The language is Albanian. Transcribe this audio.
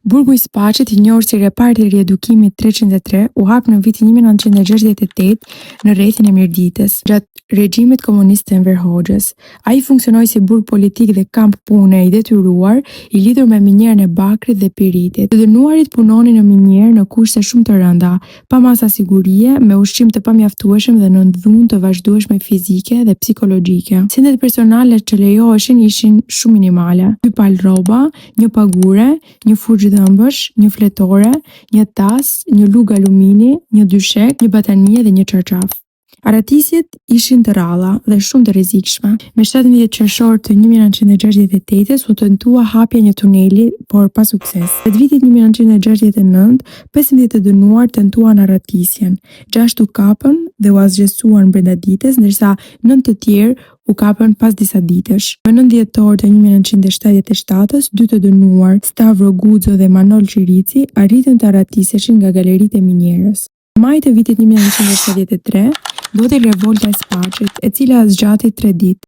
Burgu i Spaqit, i njohur si reparti i riedukimit 303, u hap në vitin 1968 në rrethin e Mirditës, gjatë regjimit komunist të Enver Hoxhës. Ai funksionoi si burg politik dhe kamp pune i detyruar, i lidhur me minjerën e Bakrit dhe Piritit. Të dënuarit punonin në minjerë në kushte shumë të rënda, pa masa sigurie, me ushqim të pamjaftueshëm dhe në dhunë të vazhdueshme fizike dhe psikologjike. Sindet personale që lejoheshin ishin shumë minimale: 2 palë rroba, një pagure, një furçë dhëmbësh, një fletore, një tas, një lugë alumini, një dyshek, një batanie dhe një çarçaf. Aratisjet ishin të rralla dhe shumë të rrezikshme. Me 17 qershor të 1968 u tentua hapja një tuneli, por pa sukses. Në vitin 1969, 15 të dënuar tentuan arratisjen, 6 u kapën dhe u asgjësuan brenda ditës, ndërsa 9 të tjerë u kapën pas disa ditësh. Më 9 dhjetor të 1977-s, 2 të dënuar, Stavro Guxo dhe Manol Çirici, arritën të arratiseshin nga galeritë e minjerës. Në maj të vitit 1973, ndodhi revolta e Spaqit, e cila zgjati 3 ditë.